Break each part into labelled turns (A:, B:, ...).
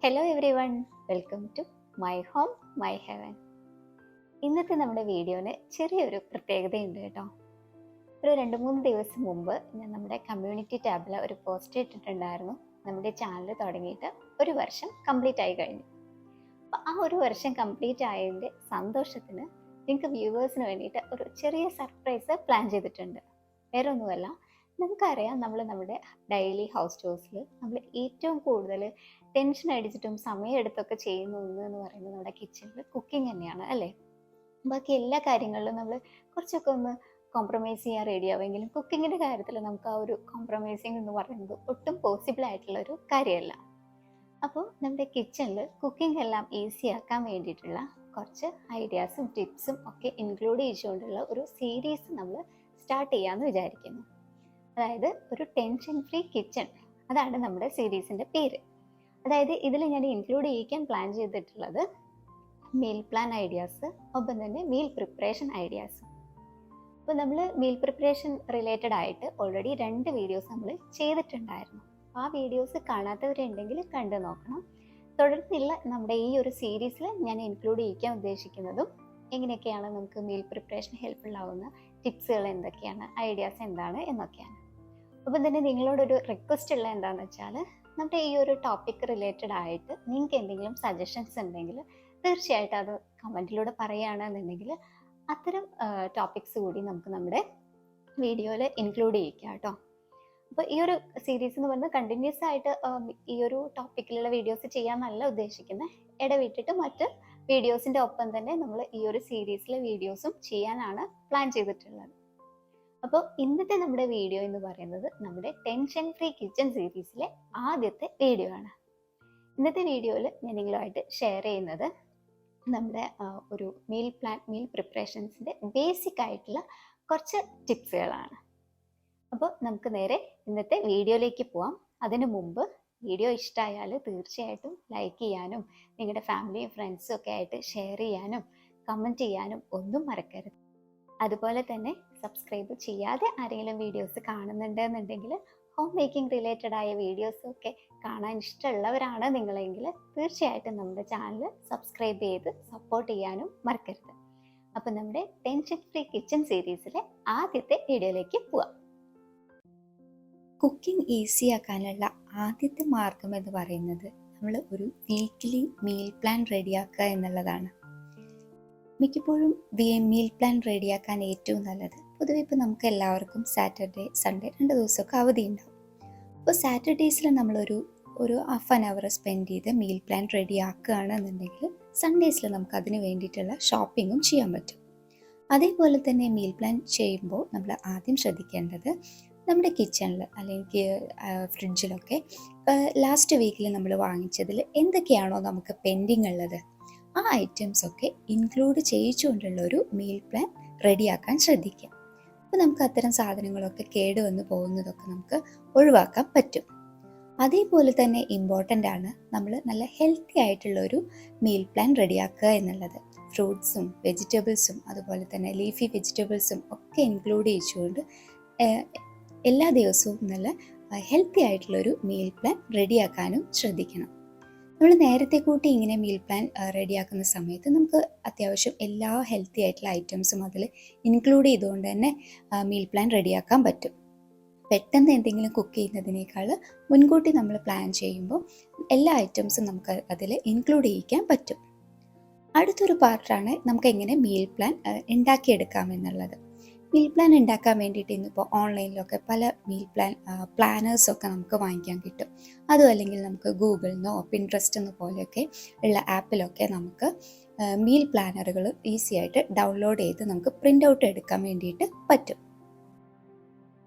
A: Hello everyone, welcome to my home my heaven. ഇന്നത്തെ നമ്മുടെ വീഡിയോന് ചെറിയൊരു പ്രത്യേകതയുണ്ട് കേട്ടോ. ഒരു 2-3 ദിവസം മുമ്പ് ഞാൻ നമ്മുടെ കമ്മ്യൂണിറ്റി ടാബിൽ ഒരു പോസ്റ്റ് ഇട്ടിട്ടുണ്ടായിരുന്നു. നമ്മുടെ ചാനൽ തുടങ്ങിയിട്ട് 1 വർഷം കംപ്ലീറ്റ് ആയി കഴിഞ്ഞു. അപ്പോൾ ആ 1 വർഷം കംപ്ലീറ്റ് ആയതിൻ്റെ സന്തോഷത്തിന് നിങ്ങൾക്ക് വ്യൂവേഴ്സിന് വേണ്ടിയിട്ട് ഒരു ചെറിയ സർപ്രൈസ് പ്ലാൻ ചെയ്തിട്ടുണ്ട്. വേറെ ഒന്നുമല്ല, നമുക്കറിയാം നമ്മുടെ ഡെയിലി ഹൗസ് ടൂർസിൽ നമ്മൾ ഏറ്റവും കൂടുതൽ ടെൻഷൻ അടിച്ചിട്ടും സമയമെടുത്തൊക്കെ ചെയ്യുന്ന ഒന്ന് എന്ന് പറയുന്നത് നമ്മുടെ കിച്ചണിൽ കുക്കിംഗ് തന്നെയാണ് അല്ലേ. ബാക്കി എല്ലാ കാര്യങ്ങളിലും നമ്മൾ കുറച്ചൊക്കെ ഒന്ന് കോംപ്രമൈസ് ചെയ്യാൻ റെഡി ആവുമെങ്കിലും കുക്കിങ്ങിൻ്റെ കാര്യത്തിൽ നമുക്ക് ആ ഒരു കോംപ്രമൈസിങ് എന്ന് പറയുന്നത് ഒട്ടും പോസിബിൾ ആയിട്ടുള്ള ഒരു കാര്യമല്ല. അപ്പോൾ നമ്മുടെ കിച്ചണിൽ കുക്കിംഗ് എല്ലാം ഈസി ആക്കാൻ വേണ്ടിയിട്ടുള്ള കുറച്ച് ഐഡിയാസും ടിപ്സും ഒക്കെ ഇൻക്ലൂഡ് ചെയ്തുകൊണ്ടുള്ള ഒരു സീരീസ് നമ്മൾ സ്റ്റാർട്ട് ചെയ്യാമെന്ന് വിചാരിക്കുന്നു. അതായത് ഒരു ടെൻഷൻ ഫ്രീ കിച്ചൺ, അതാണ് നമ്മുടെ സീരീസിൻ്റെ പേര്. അതായത് ഇതിൽ ഞാൻ ഇൻക്ലൂഡ് ചെയ്യിക്കാൻ പ്ലാൻ ചെയ്തിട്ടുള്ളത് മീൽ പ്ലാൻ ഐഡിയാസ്, ഒപ്പം തന്നെ മീൽ പ്രിപ്പറേഷൻ ഐഡിയാസ്. അപ്പോൾ നമ്മൾ മീൽ പ്രിപ്പറേഷൻ റിലേറ്റഡ് ആയിട്ട് ഓൾറെഡി 2 വീഡിയോസ് നമ്മൾ ചെയ്തിട്ടുണ്ടായിരുന്നു. ആ വീഡിയോസ് കാണാത്തവരുണ്ടെങ്കിൽ കണ്ടു നോക്കണം. തുടർന്നുള്ള നമ്മുടെ ഈ ഒരു സീരീസിൽ ഞാൻ ഇൻക്ലൂഡ് ചെയ്യിക്കാൻ ഉദ്ദേശിക്കുന്നതും എങ്ങനെയൊക്കെയാണ് നമുക്ക് മീൽ പ്രിപ്പറേഷൻ ഹെൽപ്ഫുൾ ആവുന്ന ടിപ്സുകൾ എന്തൊക്കെയാണ്, ഐഡിയാസ് എന്താണ് എന്നൊക്കെയാണ്. അപ്പം തന്നെ നിങ്ങളോടൊരു റിക്വസ്റ്റ് ഉള്ള എന്താണെന്ന് വെച്ചാൽ, നമ്മുടെ ഈ ഒരു ടോപ്പിക് റിലേറ്റഡ് ആയിട്ട് നിങ്ങൾക്ക് എന്തെങ്കിലും സജഷൻസ് ഉണ്ടെങ്കിൽ തീർച്ചയായിട്ടും അത് കമൻറ്റിലൂടെ പറയുകയാണെന്നുണ്ടെങ്കിൽ അത്തരം ടോപ്പിക്സ് കൂടി നമുക്ക് നമ്മുടെ വീഡിയോയിൽ ഇൻക്ലൂഡ് ചെയ്യിക്കാം കേട്ടോ. അപ്പോൾ ഈ ഒരു സീരീസ് എന്ന് പറയുന്നത് കണ്ടിന്യൂസ് ആയിട്ട് ഈ ഒരു ടോപ്പിക്കിലുള്ള വീഡിയോസ് ചെയ്യാമെന്നല്ല ഉദ്ദേശിക്കുന്നത്. ഇടവിട്ടിട്ട് മറ്റ് വീഡിയോസിൻ്റെ ഒപ്പം തന്നെ നമ്മൾ ഈ ഒരു സീരീസിലെ വീഡിയോസും ചെയ്യാനാണ് പ്ലാൻ ചെയ്തിട്ടുള്ളത്. അപ്പോൾ ഇന്നത്തെ നമ്മുടെ വീഡിയോ എന്ന് പറയുന്നത് നമ്മുടെ ടെൻഷൻ ഫ്രീ കിച്ചൺ സീരീസിലെ ആദ്യത്തെ വീഡിയോ ആണ്. ഇന്നത്തെ വീഡിയോയിൽ ഞാൻ നിങ്ങളുമായിട്ട് ഷെയർ ചെയ്യുന്നത് നമ്മുടെ ഒരു മീൽ പ്രിപ്പറേഷൻസിൻ്റെ ബേസിക് ആയിട്ടുള്ള കുറച്ച് ടിപ്സുകളാണ്. അപ്പോൾ നമുക്ക് നേരെ ഇന്നത്തെ വീഡിയോയിലേക്ക് പോവാം. അതിനു മുമ്പ് വീഡിയോ ഇഷ്ടമായാൽ തീർച്ചയായിട്ടും ലൈക്ക് ചെയ്യാനും നിങ്ങളുടെ ഫാമിലിയും ഫ്രണ്ട്സും ഒക്കെ ആയിട്ട് ഷെയർ ചെയ്യാനും കമൻറ്റ് ചെയ്യാനും ഒന്നും മറക്കരുത്. അതുപോലെ തന്നെ സബ്സ്ക്രൈബ് ചെയ്യാതെ ആരെങ്കിലും വീഡിയോസ് കാണുന്നുണ്ടെന്നുണ്ടെങ്കിൽ ഹോം മേക്കിംഗ് റിലേറ്റഡ് ആയ വീഡിയോസൊക്കെ കാണാൻ ഇഷ്ടമുള്ളവരാണ് നിങ്ങളെങ്കിൽ തീർച്ചയായിട്ടും നമ്മുടെ ചാനൽ സബ്സ്ക്രൈബ് ചെയ്ത് സപ്പോർട്ട് ചെയ്യാനും മറക്കരുത്. അപ്പം നമ്മുടെ ടെൻഷൻ ഫ്രീ കിച്ചൺ സീരീസിലെ ആദ്യത്തെ വീഡിയോയിലേക്ക് പോവാം. കുക്കിംഗ് ഈസി ആക്കാനുള്ള ആദ്യത്തെ മാർഗം എന്ന് പറയുന്നത് നമ്മൾ ഒരു വീക്ക്ലി മീൽ പ്ലാൻ റെഡിയാക്കുക എന്നുള്ളതാണ്. മിക്കപ്പോഴും മീൽ പ്ലാൻ റെഡിയാക്കാൻ ഏറ്റവും നല്ലത്, പൊതുവെ ഇപ്പോൾ നമുക്ക് എല്ലാവർക്കും സാറ്റർഡേ സൺഡേ 2 ദിവസമൊക്കെ അവധി ഉണ്ടാവും. അപ്പോൾ സാറ്റർഡേസിൽ നമ്മളൊരു ഹാഫ് ആൻ അവർ സ്പെൻഡ് ചെയ്ത് മീൽ പ്ലാൻ റെഡിയാക്കുകയാണെന്നുണ്ടെങ്കിൽ സൺഡേസിൽ നമുക്ക് അതിന് വേണ്ടിയിട്ടുള്ള ഷോപ്പിങ്ങും ചെയ്യാൻ പറ്റും. അതേപോലെ തന്നെ മീൽ പ്ലാൻ ചെയ്യുമ്പോൾ നമ്മൾ ആദ്യം ശ്രദ്ധിക്കേണ്ടത് നമ്മുടെ കിച്ചണിൽ അല്ലെങ്കിൽ ഫ്രിഡ്ജിലൊക്കെ ലാസ്റ്റ് വീക്കിൽ നമ്മൾ വാങ്ങിച്ചതിൽ എന്തൊക്കെയാണോ നമുക്ക് പെൻഡിങ് ഉള്ളത് ആ ഐറ്റംസ് ഒക്കെ ഇൻക്ലൂഡ് ചെയ്യിച്ചുകൊണ്ടുള്ള ഒരു മീൽ പ്ലാൻ റെഡിയാക്കാൻ ശ്രദ്ധിക്കാം. അപ്പോൾ നമുക്ക് അത്തരം സാധനങ്ങളൊക്കെ കേടുവന്ന് പോകുന്നതൊക്കെ നമുക്ക് ഒഴിവാക്കാൻ പറ്റും. അതേപോലെ തന്നെ ഇമ്പോർട്ടൻ്റ് ആണ് നമ്മൾ നല്ല ഹെൽത്തി ആയിട്ടുള്ള ഒരു മീൽ പ്ലാൻ റെഡിയാക്കുക എന്നുള്ളത്. ഫ്രൂട്ട്സും വെജിറ്റബിൾസും അതുപോലെ തന്നെ ലീഫി വെജിറ്റബിൾസും ഒക്കെ ഇൻക്ലൂഡ് ചെയ്തുകൊണ്ട് എല്ലാ ദിവസവും നല്ല ഹെൽത്തി ആയിട്ടുള്ളൊരു മീൽ പ്ലാൻ റെഡിയാക്കാനും ശ്രദ്ധിക്കണം. നമ്മൾ നേരത്തെ കൂട്ടി ഇങ്ങനെ മീൽ പ്ലാൻ റെഡിയാക്കുന്ന സമയത്ത് നമുക്ക് അത്യാവശ്യം എല്ലാ ഹെൽത്തി ആയിട്ടുള്ള ഐറ്റംസും അതിൽ ഇൻക്ലൂഡ് ചെയ്തുകൊണ്ട് തന്നെ മീൽ പ്ലാൻ റെഡിയാക്കാൻ പറ്റും. പെട്ടെന്ന് എന്തെങ്കിലും കുക്ക് ചെയ്യുന്നതിനേക്കാൾ മുൻകൂട്ടി നമ്മൾ പ്ലാൻ ചെയ്യുമ്പോൾ എല്ലാ ഐറ്റംസും നമുക്ക് അതിൽ ഇൻക്ലൂഡ് ചെയ്യിക്കാൻ പറ്റും. അടുത്തൊരു പാർട്ടാണ് നമുക്ക് എങ്ങനെ മീൽ പ്ലാൻ ഉണ്ടാക്കിയെടുക്കാം എന്നുള്ളത്. മീൽ പ്ലാൻ ഉണ്ടാക്കാൻ വേണ്ടിയിട്ട് ഇന്നിപ്പോൾ ഓൺലൈനിലൊക്കെ പല മീൽ പ്ലാനേഴ്സൊക്കെ നമുക്ക് വാങ്ങിക്കാൻ കിട്ടും. അതും അല്ലെങ്കിൽ നമുക്ക് ഗൂഗിളിന്നോ പിൻട്രസ്റ്റെന്നോ പോലെയൊക്കെ ഉള്ള ആപ്പിലൊക്കെ നമുക്ക് മീൽ പ്ലാനറുകൾ ഈസി ആയിട്ട് ഡൗൺലോഡ് ചെയ്ത് നമുക്ക് പ്രിൻ്റ് ഔട്ട് എടുക്കാൻ വേണ്ടിയിട്ട് പറ്റും.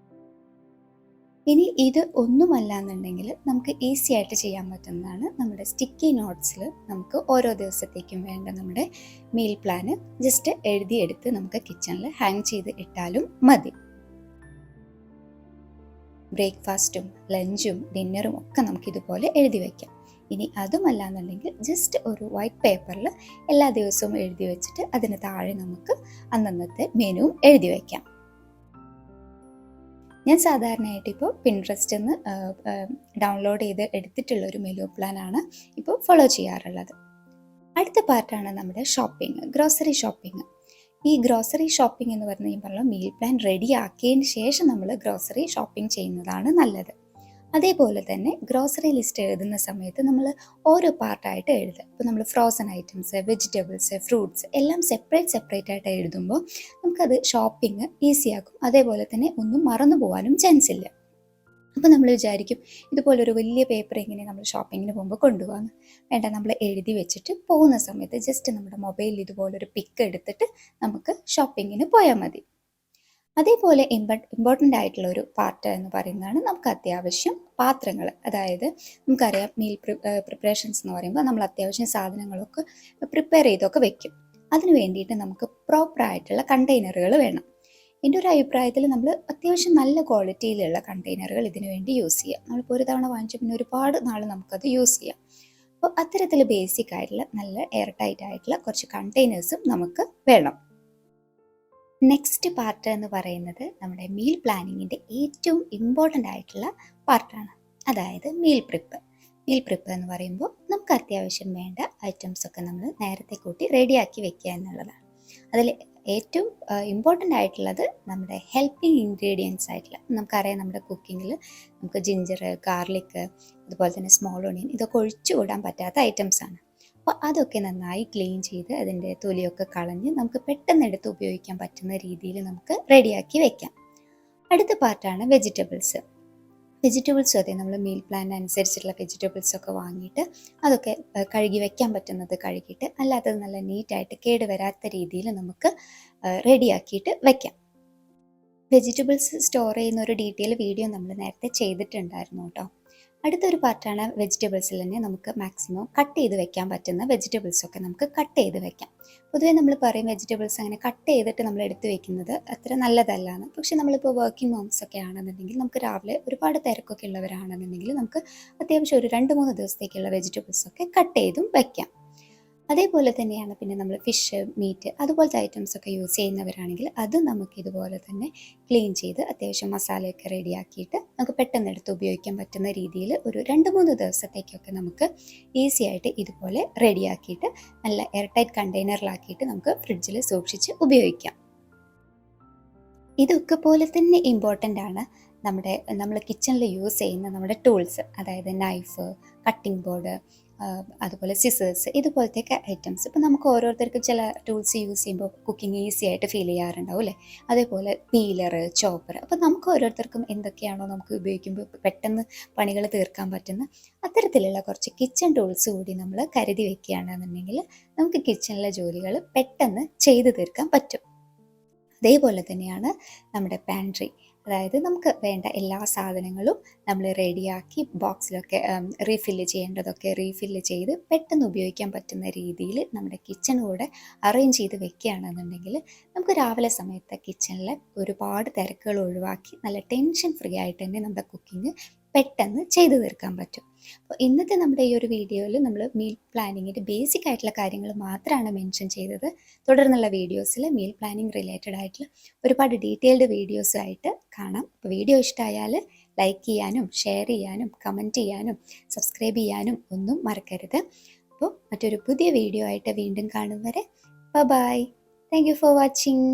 A: ഇനി ഇത് ഒന്നുമല്ല എന്നുണ്ടെങ്കിൽ നമുക്ക് ഈസി ആയിട്ട് ചെയ്യാൻ പറ്റുന്നതാണ് നമ്മുടെ സ്റ്റിക്കി നോട്ട്സിൽ നമുക്ക് ഓരോ ദിവസത്തേക്കും വേണ്ട നമ്മുടെ മീൽ പ്ലാന് ജസ്റ്റ് എഴുതിയെടുത്ത് നമുക്ക് കിച്ചണിൽ ഹാങ് ചെയ്ത് ഇട്ടാലും മതി. ബ്രേക്ക്ഫാസ്റ്റും ലഞ്ചും ഡിന്നറും ഒക്കെ നമുക്കിതുപോലെ എഴുതി വയ്ക്കാം. ഇനി അതുമല്ല എന്നുണ്ടെങ്കിൽ ജസ്റ്റ് ഒരു വൈറ്റ് പേപ്പറിൽ എല്ലാ ദിവസവും എഴുതി വെച്ചിട്ട് അതിന് താഴെ നമുക്ക് അന്നന്നത്തെ മെനുവും എഴുതി വയ്ക്കാം.
B: ഞാൻ സാധാരണയായിട്ട് ഇപ്പോൾ പിൻട്രസ്റ്റിൽ നിന്ന് ഡൗൺലോഡ് ചെയ്ത് എടുത്തിട്ടുള്ളൊരു മെനു പ്ലാനാണ് ഇപ്പോൾ ഫോളോ ചെയ്യാറുള്ളത്. അടുത്ത പാർട്ടാണ് നമ്മുടെ ഷോപ്പിംഗ്, ഗ്രോസറി ഷോപ്പിംഗ്. ഈ ഗ്രോസറി ഷോപ്പിംഗ് എന്ന് പറഞ്ഞു കഴിയുമ്പോൾ മീൽ പ്ലാൻ റെഡി ആക്കിയതിന് ശേഷം നമ്മൾ ഗ്രോസറി ഷോപ്പിംഗ് ചെയ്യുന്നതാണ് നല്ലത്. അതേപോലെ തന്നെ ഗ്രോസറി ലിസ്റ്റ് എഴുതുന്ന സമയത്ത് നമ്മൾ ഓരോ പാർട്ടായിട്ട് എഴുതുക. ഇപ്പോൾ നമ്മൾ ഫ്രോസൺ ഐറ്റംസ്, വെജിറ്റബിൾസ്, ഫ്രൂട്ട്സ് എല്ലാം സെപ്പറേറ്റ് ആയിട്ട് എഴുതുമ്പോൾ നമുക്കത് ഷോപ്പിംഗ് ഈസിയാക്കും. അതേപോലെ തന്നെ ഒന്നും മറന്നു പോകാനും ചാൻസ് ഇല്ല. അപ്പോൾ നമ്മൾ വിചാരിക്കും ഇതുപോലൊരു വലിയ പേപ്പർ എങ്ങനെ നമ്മൾ ഷോപ്പിങ്ങിന് പോകുമ്പോൾ കൊണ്ടുപോകാമെന്ന്. വേണ്ട, നമ്മൾ എഴുതി വെച്ചിട്ട് പോകുന്ന സമയത്ത് ജസ്റ്റ് നമ്മുടെ മൊബൈലിൽ ഇതുപോലൊരു പിക്ക് എടുത്തിട്ട് നമുക്ക് ഷോപ്പിങ്ങിന് പോയാൽ മതി. അതേപോലെ ഇമ്പോർട്ടൻ്റ് ആയിട്ടുള്ള ഒരു പാർട്ട് എന്ന് പറയുന്നതാണ് നമുക്ക് അത്യാവശ്യം പാത്രങ്ങൾ. അതായത് നമുക്കറിയാം മീൽ പ്രിപ്പറേഷൻസ് എന്ന് പറയുമ്പോൾ നമ്മൾ അത്യാവശ്യം സാധനങ്ങളൊക്കെ പ്രിപ്പയർ ചെയ്തൊക്കെ വെക്കും. അതിന് വേണ്ടിയിട്ട് നമുക്ക് പ്രോപ്പറായിട്ടുള്ള കണ്ടെയ്നറുകൾ വേണം. എൻ്റെ ഒരു അഭിപ്രായത്തിൽ നമ്മൾ അത്യാവശ്യം നല്ല ക്വാളിറ്റിയിലുള്ള കണ്ടെയ്നറുകൾ ഇതിനു വേണ്ടി യൂസ് ചെയ്യാം. നമ്മളിപ്പോൾ ഒരു തവണ വാങ്ങിച്ച പിന്നെ ഒരുപാട് നാൾ നമുക്കത് യൂസ് ചെയ്യാം. അപ്പോൾ അത്തരത്തിൽ ബേസിക് ആയിട്ടുള്ള നല്ല എയർ ടൈറ്റ് ആയിട്ടുള്ള കുറച്ച് കണ്ടെയ്നേഴ്സും നമുക്ക് വേണം. നെക്സ്റ്റ് പാർട്ട് എന്ന് പറയുന്നത് നമ്മുടെ മീൽ പ്ലാനിങ്ങിൻ്റെ ഏറ്റവും ഇമ്പോർട്ടൻ്റ് ആയിട്ടുള്ള പാർട്ടാണ്. അതായത് മീൽ പ്രിപ്പ് എന്ന് പറയുമ്പോൾ നമുക്ക് അത്യാവശ്യം വേണ്ട ഐറ്റംസൊക്കെ നമ്മൾ നേരത്തെ കൂട്ടി റെഡിയാക്കി വെക്കുക എന്നുള്ളതാണ്. അതിൽ ഏറ്റവും ഇമ്പോർട്ടൻ്റ് ആയിട്ടുള്ളത് നമ്മുടെ ഹെൽപ്പിംഗ് ഇൻഗ്രീഡിയൻസ് ആയിട്ടുള്ള, നമുക്കറിയാം നമ്മുടെ കുക്കിങ്ങിൽ നമുക്ക് ജിഞ്ചർ, ഗാർലിക്, അതുപോലെ തന്നെ സ്മോൾ ഓണിയൻ ഇതൊക്കെ ഒഴിച്ചുകൂടാൻ പറ്റാത്ത ഐറ്റംസാണ്. അപ്പോൾ അതൊക്കെ നന്നായി ക്ലീൻ ചെയ്ത് അതിൻ്റെ തൊലിയൊക്കെ കളഞ്ഞ് നമുക്ക് പെട്ടെന്ന് എടുത്ത് ഉപയോഗിക്കാൻ പറ്റുന്ന രീതിയിൽ നമുക്ക് റെഡിയാക്കി വെക്കാം. അടുത്ത പാർട്ടാണ് വെജിറ്റബിൾസും അതെ, നമ്മൾ മീൽ പ്ലാൻ അനുസരിച്ചുള്ള വെജിറ്റബിൾസൊക്കെ വാങ്ങിയിട്ട് അതൊക്കെ കഴുകി വെക്കാൻ പറ്റുന്നത് കഴുകിയിട്ട്, അല്ലാത്തത് നല്ല നീറ്റായിട്ട് കേടുവരാത്ത രീതിയിൽ നമുക്ക് റെഡിയാക്കിയിട്ട് വെക്കാം. വെജിറ്റബിൾസ് സ്റ്റോർ ചെയ്യുന്ന ഒരു ഡീറ്റെയിൽ വീഡിയോ നമ്മൾ നേരത്തെ ചെയ്തിട്ടുണ്ടായിരുന്നു കേട്ടോ. അടുത്തൊരു പാർട്ടാണ് വെജിറ്റബിൾസിൽ തന്നെ നമുക്ക് മാക്സിമം കട്ട് ചെയ്ത് വെക്കാൻ പറ്റുന്ന വെജിറ്റബിൾസൊക്കെ നമുക്ക് കട്ട് ചെയ്ത് വെക്കാം. പൊതുവേ നമ്മൾ പറയും വെജിറ്റബിൾസ് അങ്ങനെ കട്ട് ചെയ്തിട്ട് നമ്മൾ എടുത്ത് വെക്കുന്നത് അത്ര നല്ലതല്ല എന്ന്. പക്ഷേ നമ്മളിപ്പോൾ വർക്കിംഗ് മോംസ് ഒക്കെ ആണെന്നുണ്ടെങ്കിൽ, നമുക്ക് രാവിലെ ഒരുപാട് തിരക്കൊക്കെ ഉള്ളവരാണെന്നുണ്ടെങ്കിൽ നമുക്ക് അത്യാവശ്യം ഒരു 2-3 ദിവസത്തേക്കുള്ള വെജിറ്റബിൾസൊക്കെ കട്ട് ചെയ്തും വെക്കാം. അതേപോലെ തന്നെയാണ് പിന്നെ നമ്മൾ ഫിഷ്, മീറ്റ് അതുപോലത്തെ ഐറ്റംസൊക്കെ യൂസ് ചെയ്യുന്നവരാണെങ്കിൽ അത് നമുക്ക് ഇതുപോലെ തന്നെ ക്ലീൻ ചെയ്ത് അത്യാവശ്യം മസാലയൊക്കെ റെഡിയാക്കിയിട്ട് നമുക്ക് പെട്ടെന്ന് എടുത്ത് ഉപയോഗിക്കാൻ പറ്റുന്ന രീതിയിൽ ഒരു 2-3 ദിവസത്തേക്കൊക്കെ നമുക്ക് ഈസി ആയിട്ട് ഇതുപോലെ റെഡിയാക്കിയിട്ട് നല്ല എയർ ടൈറ്റ് കണ്ടെയ്നറിലാക്കിയിട്ട് നമുക്ക് ഫ്രിഡ്ജിൽ സൂക്ഷിച്ച് ഉപയോഗിക്കാം. ഇതൊക്കെ പോലെ തന്നെ ഇമ്പോർട്ടൻ്റ് ആണ് നമ്മൾ കിച്ചണിൽ യൂസ് ചെയ്യുന്ന നമ്മുടെ ടൂൾസ്. അതായത് നൈഫ്, കട്ടിംഗ് ബോർഡ്, അതുപോലെ സിസേഴ്സ്, ഇതുപോലത്തെയൊക്കെ ഐറ്റംസ്. ഇപ്പോൾ നമുക്ക് ഓരോരുത്തർക്കും ചില ടൂൾസ് യൂസ് ചെയ്യുമ്പോൾ കുക്കിംഗ് ഈസി ആയിട്ട് ഫീൽ ചെയ്യാറുണ്ടാവും അല്ലേ. അതേപോലെ പീലർ, ചോപ്പർ. അപ്പോൾ നമുക്ക് ഓരോരുത്തർക്കും എന്തൊക്കെയാണോ നമുക്ക് ഉപയോഗിക്കുമ്പോൾ പെട്ടെന്ന് പണികൾ തീർക്കാൻ പറ്റുന്ന അത്തരത്തിലുള്ള കുറച്ച് കിച്ചൺ ടൂൾസ് കൂടി നമ്മൾ കരുതി വെക്കുകയാണെന്നുണ്ടെങ്കിൽ നമുക്ക് കിച്ചണിലെ ജോലികൾ പെട്ടെന്ന് ചെയ്തു തീർക്കാൻ പറ്റും. അതേപോലെ തന്നെയാണ് നമ്മുടെ പാൻട്രി. അതായത് നമുക്ക് വേണ്ട എല്ലാ സാധനങ്ങളും നമ്മൾ റെഡിയാക്കി ബോക്സിലൊക്കെ റീഫില്ല് ചെയ്യേണ്ടതൊക്കെ റീഫില്ല് ചെയ്ത് പെട്ടെന്ന് ഉപയോഗിക്കാൻ പറ്റുന്ന രീതിയിൽ നമ്മുടെ കിച്ചൺ കൂടെ അറേഞ്ച് ചെയ്ത് വെക്കുകയാണെന്നുണ്ടെങ്കിൽ നമുക്ക് രാവിലെ സമയത്ത് കിച്ചണിലെ ഒരുപാട് തിരക്കുകൾ ഒഴിവാക്കി നല്ല ടെൻഷൻ ഫ്രീ ആയിട്ട് തന്നെ നമ്മുടെ കുക്കിംഗ് പെട്ടെന്ന് ചെയ്തു തീർക്കാൻ പറ്റും. അപ്പോൾ ഇന്നത്തെ നമ്മുടെ ഈ ഒരു വീഡിയോയിൽ നമ്മൾ മീൽ പ്ലാനിങ്ങിൻ്റെ ബേസിക് ആയിട്ടുള്ള കാര്യങ്ങൾ മാത്രമാണ് മെൻഷൻ ചെയ്തത്. തുടർന്നുള്ള വീഡിയോസിൽ മീൽ പ്ലാനിങ് റിലേറ്റഡ് ആയിട്ടുള്ള ഒരുപാട് ഡീറ്റെയിൽഡ് വീഡിയോസായിട്ട് കാണാം. അപ്പോൾ വീഡിയോ ഇഷ്ടമായാൽ ലൈക്ക് ചെയ്യാനും ഷെയർ ചെയ്യാനും കമൻറ്റ് ചെയ്യാനും സബ്സ്ക്രൈബ് ചെയ്യാനും ഒന്നും മറക്കരുത്. അപ്പോൾ മറ്റൊരു പുതിയ വീഡിയോ ആയിട്ട് വീണ്ടും കാണും വരെ bye. Thank you for watching.